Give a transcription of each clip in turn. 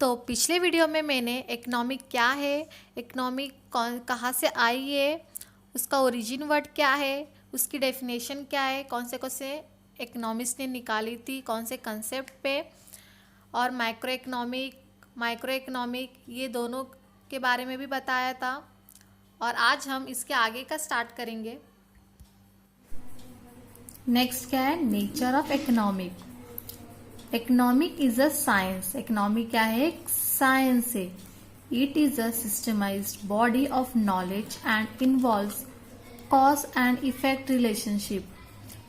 तो पिछले वीडियो में मैंने इकोनॉमिक क्या है, इकोनॉमिक कहाँ से आई है, उसका ओरिजिन वर्ड क्या है, उसकी डेफिनेशन क्या है, कौन से इकोनॉमिस्ट ने निकाली थी, कौन से कंसेप्ट पे, और माइक्रो इकोनॉमिक ये दोनों के बारे में भी बताया था। और आज हम इसके आगे का स्टार्ट करेंगे। नेक्स्ट क्या है, nature of economic. Economic is a science. Economic क्या है, एक साइंस है। It is a systemised body of knowledge and involves cause and effect relationship.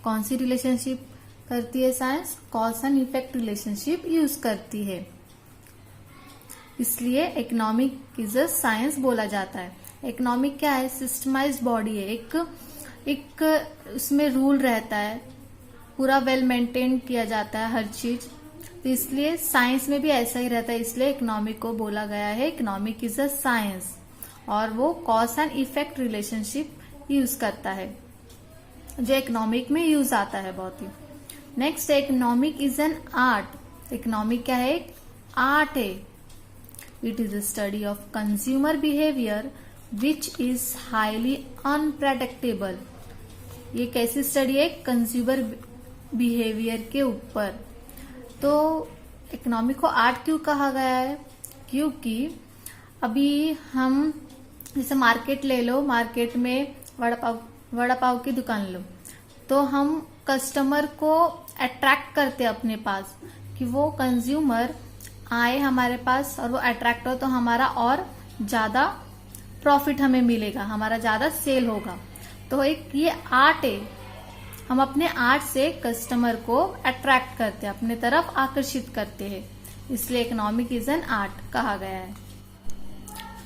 कौन सी रिलेशनशिप करती है science? Cause and effect relationship use करती है, इसलिए इकोनॉमिक इज अ साइंस बोला जाता है। इकोनॉमिक क्या है, सिस्टमाइज्ड बॉडी है। एक उसमें रूल रहता है, पूरा वेल मेंटेन किया जाता है हर चीज, तो इसलिए साइंस में भी ऐसा ही रहता है, इसलिए इकोनॉमिक को बोला गया है इकोनॉमिक इज अ साइंस। और वो cause and effect relationship use करता है, जो इकोनॉमिक में यूज आता है बहुत ही। Next, economic is an art. Economic क्या है, आर्ट है। It is a study of consumer behaviour which is highly unpredictable. ये कैसी स्टडी है, कंज्यूमर बिहेवियर के ऊपर। तो इकोनॉमिक को आर्ट क्यों कहा गया है? क्योंकि अभी हम जैसे मार्केट ले लो, मार्केट में वड़ा पाव की दुकान लो, तो हम कस्टमर को अट्रैक्ट करते हैं अपने पास, कि वो कंज्यूमर आए हमारे पास और वो अट्रैक्ट हो, तो हमारा और ज्यादा प्रॉफिट हमें मिलेगा, हमारा ज्यादा सेल होगा। तो एक ये आर्ट है, हम अपने आर्ट से कस्टमर को अट्रैक्ट करते हैं, अपने तरफ आकर्षित करते हैं, इसलिए इकोनॉमिक इज एन आर्ट कहा गया है।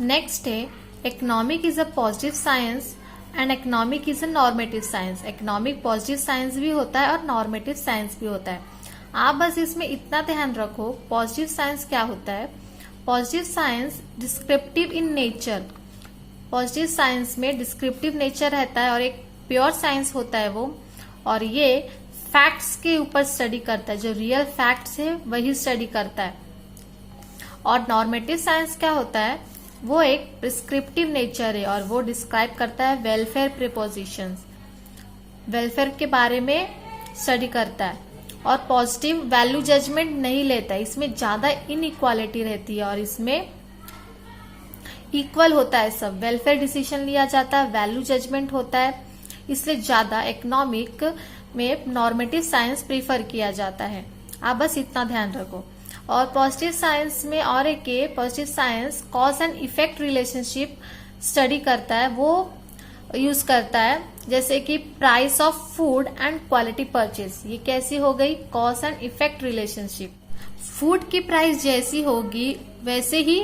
नेक्स्ट है, economic is a positive science and economic is a normative science. Economic positive science भी होता है और नॉर्मेटिव साइंस भी होता है। आप बस इसमें इतना ध्यान रखो, पॉजिटिव साइंस क्या होता है। Positive science descriptive in nature. Positive science में डिस्क्रिप्टिव नेचर रहता है और एक प्योर साइंस होता है वो, और ये फैक्ट्स के ऊपर स्टडी करता है, जो रियल फैक्ट्स है वही स्टडी करता है। और नॉर्मेटिव साइंस क्या होता है, वो एक प्रिस्क्रिप्टिव नेचर है और वो डिस्क्राइब करता है वेलफेयर प्रीपोजिशंस, वेलफेयर के बारे में स्टडी करता है। और पॉजिटिव वैल्यू जजमेंट नहीं लेता है, इसमें ज्यादा इनइक्वालिटी रहती है और इसमें इक्वल होता है सब, वेलफेयर डिसीजन लिया जाता है, वैल्यू जजमेंट होता है, इसलिए ज्यादा इकोनॉमिक में नॉर्मेटिव साइंस प्रीफर किया जाता है। आप बस इतना ध्यान रखो। और पॉजिटिव साइंस में और एक positive science cause and effect relationship study करता है, वो यूज करता है, जैसे कि price of food and quality purchase. ये कैसी हो गई, cause and effect relationship. Food की प्राइस जैसी होगी वैसे ही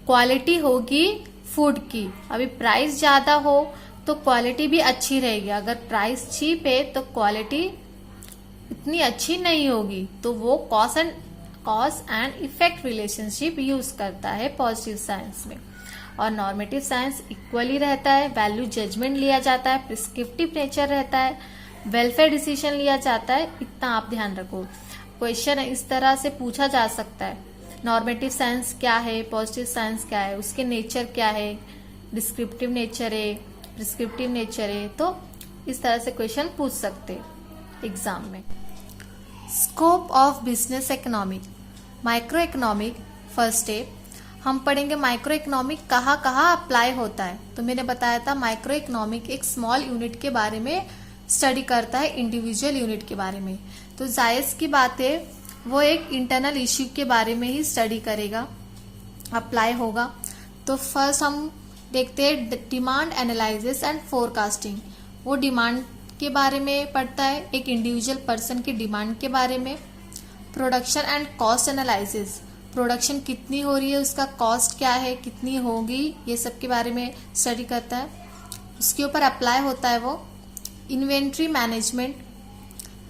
क्वालिटी होगी फूड की। अभी प्राइस ज्यादा हो तो क्वालिटी भी अच्छी रहेगी, अगर प्राइस चीप है तो क्वालिटी इतनी अच्छी नहीं होगी। तो वो cause and effect relationship use करता है पॉजिटिव साइंस में। और नॉर्मेटिव साइंस इक्वली रहता है, वैल्यू जजमेंट लिया जाता है, प्रिस्क्रिप्टिव नेचर रहता है, वेलफेयर डिसीजन लिया जाता है। इतना आप ध्यान रखो, क्वेश्चन इस तरह से पूछा जा सकता है, नॉर्मेटिव साइंस क्या है, पॉजिटिव साइंस क्या है, उसके नेचर क्या है, डिस्क्रिप्टिव नेचर है, प्रिस्क्रिप्टिव नेचर है, तो इस तरह से क्वेश्चन पूछ सकते एग्जाम में। Scope of business economic. Micro economic first है, हम पढ़ेंगे माइक्रो इकोनॉमिक कहाँ कहाँ अप्लाई होता है। तो मैंने बताया था माइक्रो इकोनॉमिक एक स्मॉल यूनिट के बारे में स्टडी करता है, इंडिविजुअल यूनिट के बारे में। तो जायज की बात है, वो एक इंटरनल इश्यू के बारे में ही स्टडी करेगा, अप्लाई होगा। तो फर्स्ट हम देखते हैं डिमांड एनालिसिस एंड फोरकास्टिंग। वो डिमांड के बारे में पढ़ता है, एक इंडिविजुअल पर्सन की डिमांड के बारे में। Production and cost analysis, production कितनी हो रही है, उसका कॉस्ट क्या है, कितनी होगी, ये सब के बारे में स्टडी करता है, उसके ऊपर अप्लाई होता है वो। इन्वेंट्री मैनेजमेंट,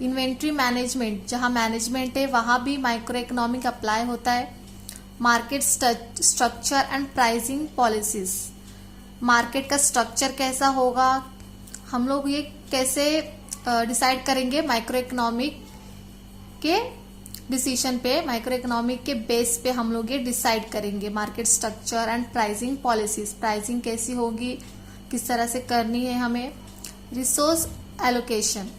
इन्वेंट्री मैनेजमेंट जहाँ मैनेजमेंट है वहाँ भी माइक्रो इकोनॉमिक अप्लाई होता है। Market structure and pricing policies, market का स्ट्रक्चर कैसा होगा, हम लोग ये कैसे डिसाइड करेंगे माइक्रो इकोनॉमिक के डिसीजन पे, माइक्रो इकोनॉमिक के बेस पे हम लोग ये डिसाइड करेंगे market structure and pricing policies. Pricing कैसी होगी, किस तरह से करनी है हमें। रिसोर्स एलोकेशन,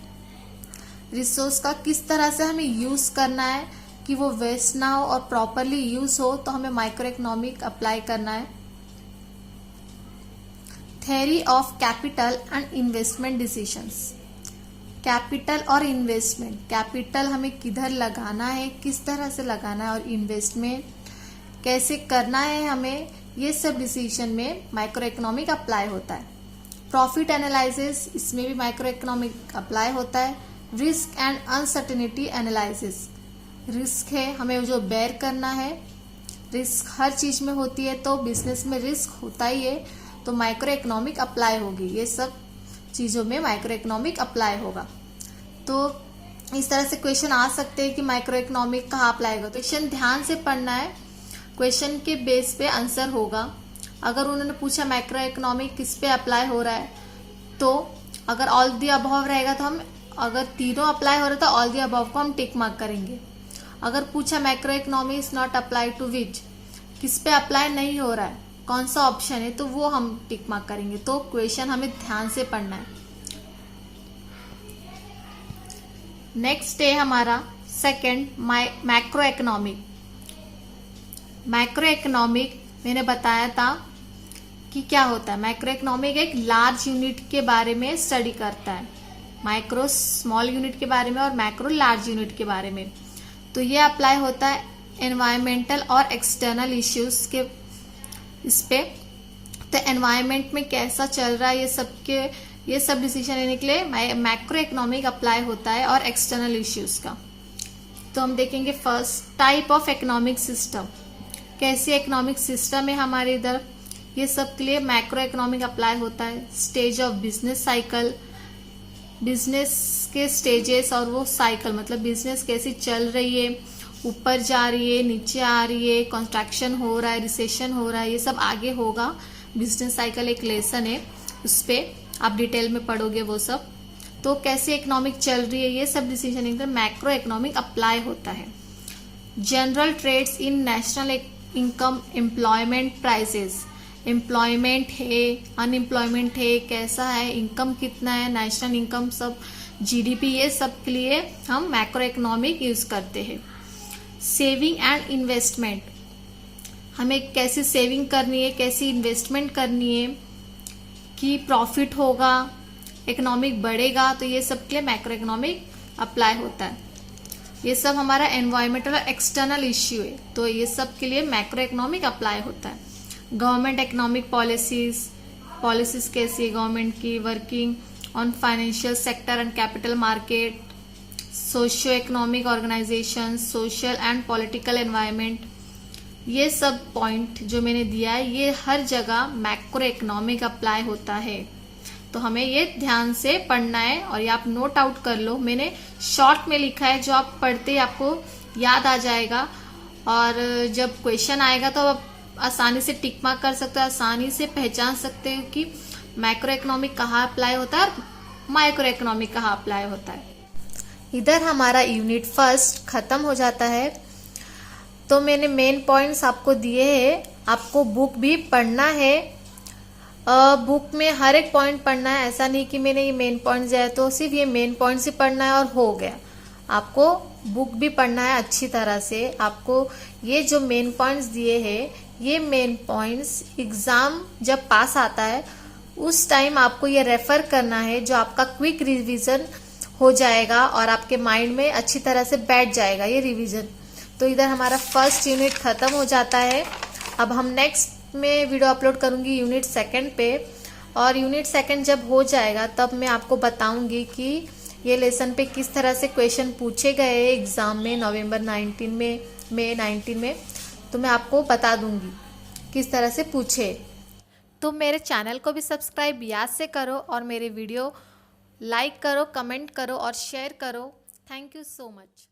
रिसोर्स का किस तरह से हमें यूज करना है कि वो वेस्ट ना हो और प्रॉपरली यूज हो, तो हमें माइक्रो इकोनॉमिक अप्लाई करना है। Theory of capital and investment decisions, capital और इन्वेस्टमेंट, कैपिटल हमें किधर लगाना है, किस तरह से लगाना है, और इन्वेस्टमेंट कैसे करना है हमें, ये सब डिसीजन में माइक्रो इकोनॉमिक अप्लाई होता है। प्रॉफिट एनालिसिस, इसमें भी माइक्रो इकोनॉमिक अप्लाई होता है। Risk and uncertainty analysis, risk है हमें जो बेयर करना है, रिस्क हर चीज में होती है, तो बिजनेस में रिस्क होता ही है, तो माइक्रो इकोनॉमिक अप्लाई होगी। ये सब चीजों में माइक्रो इकोनॉमिक अप्लाई होगा। तो इस तरह से क्वेश्चन आ सकते हैं कि माइक्रो इकोनॉमिक कहाँ अप्लाई होगा। क्वेश्चन ध्यान से पढ़ना है, क्वेश्चन के बेस पे आंसर होगा। अगर उन्होंने पूछा माइक्रो इकोनॉमिक किस पे अप्लाई हो रहा है, तो अगर ऑल द अबव रहेगा तो हम, अगर तीनों अप्लाई हो रहा है तो ऑल द अबव को हम टिक मार्क करेंगे। अगर पूछा micro economy is not apply to which, किस पे अप्लाई नहीं हो रहा है, कौन सा ऑप्शन है, तो वो हम टिक मार्क करेंगे। तो क्वेश्चन हमें ध्यान से पढ़ना है। नेक्स्ट है हमारा second, macro economic. Macro economic मैंने बताया था कि क्या होता है। मैक्रो इकोनॉमिक एक लार्ज यूनिट के बारे में स्टडी करता है, माइक्रो स्मॉल यूनिट के बारे में और मैक्रो लार्ज यूनिट के बारे में। तो ये अप्लाई होता है एनवायरमेंटल और एक्सटर्नल इश्यूज के इस पे। तो एनवायरमेंट में कैसा चल रहा है, ये सब डिसीजन लेने के लिए मैक्रो इकोनॉमिक अप्लाई होता है, और एक्सटर्नल इश्यूज का। तो हम देखेंगे first type of economic system, कैसी इकोनॉमिक सिस्टम है हमारे इधर, ये सब के लिए मैक्रो इकोनॉमिक अप्लाई होता है। Stage of business cycle, business के स्टेजेस और वो साइकिल, मतलब बिजनेस कैसी चल रही है, ऊपर जा रही है, नीचे आ रही है, कंस्ट्रक्शन हो रहा है, रिसेशन हो रहा है, ये सब आगे होगा। बिजनेस साइकिल एक लेसन है, उस पर आप डिटेल में पढ़ोगे वो सब। तो कैसे इकोनॉमिक चल रही है, ये सब डिसीजन एकदम मैक्रो इकोनॉमिक अप्लाई होता है। General trades in national income, employment prices, employment है, अनएम्प्लॉयमेंट है, कैसा है, इनकम कितना है, नेशनल इनकम, सब जीडीपी, ये सब के लिए हम मैक्रो इकोनॉमिक यूज करते हैं। सेविंग एंड इन्वेस्टमेंट, हमें कैसी सेविंग करनी है, कैसी इन्वेस्टमेंट करनी है कि प्रॉफिट होगा, इकोनॉमिक बढ़ेगा, तो ये सब के लिए मैक्रो इकोनॉमिक अप्लाई होता है। ये सब हमारा एनवायरमेंटल और एक्सटर्नल इश्यू है, तो ये सब के लिए मैक्रो इकोनॉमिक अप्लाई होता है। गवर्नमेंट इकोनॉमिक पॉलिसीज कैसी है गवर्नमेंट की, working on financial sector and capital market, socio economic organisation, social and political environment, ये सब पॉइंट जो मैंने दिया है, ये हर जगह मैक्रो इकोनॉमिक अप्लाई होता है। तो हमें ये ध्यान से पढ़ना है, और ये आप नोट आउट कर लो, मैंने शॉर्ट में लिखा है, जो आप पढ़ते ही आपको याद आ जाएगा, और जब क्वेश्चन आएगा तो आप आसानी से टिक मार्क कर सकते हो, आसानी से पहचान सकते हो कि मैक्रो इकोनॉमिक कहाँ अप्लाई होता है और माइक्रो इकोनॉमिक कहाँ अप्लाई होता है। इधर हमारा यूनिट फर्स्ट खत्म हो जाता है। तो मैंने मेन पॉइंट्स आपको दिए हैं, आपको बुक भी पढ़ना है। बुक में हर एक पॉइंट पढ़ना है, ऐसा नहीं कि मैंने ये मेन पॉइंट्स दिया है तो सिर्फ ये मेन पॉइंट्स ही पढ़ना है और हो गया। आपको बुक भी पढ़ना है अच्छी तरह से। आपको ये जो मेन पॉइंट्स दिए हैं, ये मेन पॉइंट्स एग्जाम जब पास आता है उस टाइम आपको ये रेफर करना है, जो आपका क्विक रिवीजन हो जाएगा और आपके माइंड में अच्छी तरह से बैठ जाएगा ये रिवीजन। तो इधर हमारा फर्स्ट यूनिट खत्म हो जाता है। अब हम नेक्स्ट में वीडियो अपलोड करूंगी यूनिट सेकंड पे, और यूनिट सेकंड जब हो जाएगा तब मैं आपको बताऊंगी कि ये लेसन पे किस तरह से क्वेश्चन पूछे गए एग्जाम में नवंबर 19 में, मई 19 में, तो मैं आपको बता दूंगी किस तरह से पूछे। तो मेरे चैनल को भी सब्सक्राइब याद से करो और मेरे वीडियो लाइक करो, कमेंट करो और शेयर करो। Thank you so much.